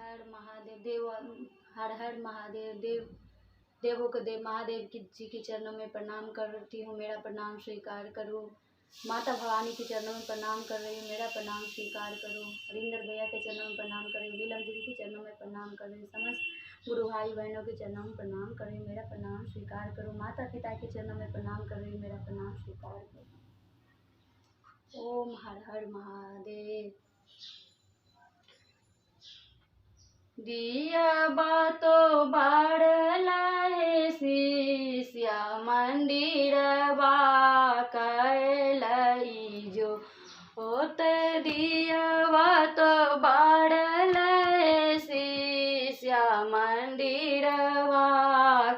हर महादेव देव। हर हर महादेव देव। देवों के देव महादेव जी के चरणों में प्रणाम करती हूँ, मेरा प्रणाम स्वीकार करो। माता भवानी के चरणों में प्रणाम कर रही हूँ, मेरा प्रणाम स्वीकार करो। हरिंदर भैया के चरणों में प्रणाम कर रही हूँ, नीलम दीदी के चरणों में प्रणाम कर रही हूँ, समस्त गुरु भाई बहनों के चरणों में प्रणाम कर रही हूँ, मेरा प्रणाम स्वीकार करो। माता पिता के चरणों में प्रणाम कर रही हूँ, मेरा प्रणाम स्वीकार करो। ओम हर हर महादेव। दिया बातो बाड़ला है शिष्या मंदिर बा कैलई जो होत दिया बातो बाड़ला है शिष्या मंदिर बा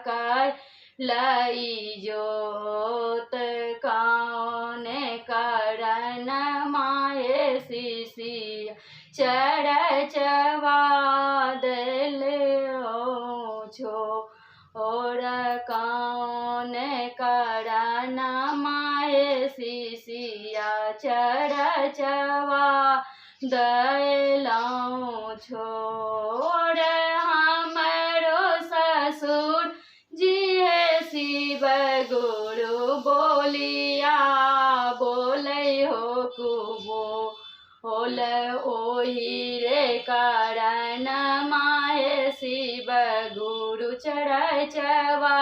कैलई जोत कौन कारण माए शिष्य चरचवा छो और कौन कारण माए शिष्या चरचवा दलौ छोड़ हमरो ससुर जी है शिव गुरु बोलिया बोले हो कुबो होल ओही रे कारण माहे शिव गुरु चरचवा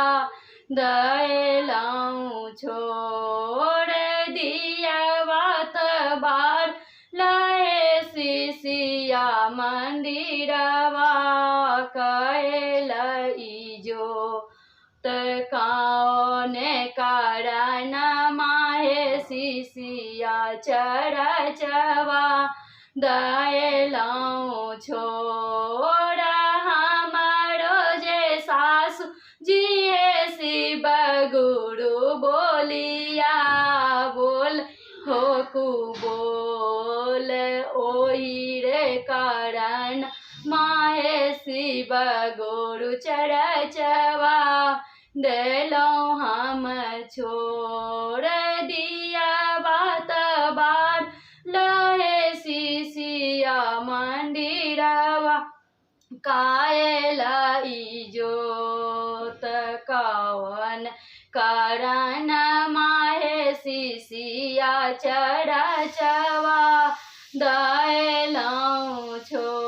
दलौ छोड़ दिया बात बार लहे शिष्या मंदिरवा कैलई जो कौन कारण माहे शिष्या चरचवा दलौ छोड़ हमारो जे सासु जी शिव गुरु बोलिया बोल हो कुबोल ओही रे कारण माहे शिव गुरु चरचवा दलौ हम छोड़ दिया बात बार लहे शिष्या मंदिरवा कैलई जोत कौन कारण माहे शिष्या चरचवा दलौ छोड़।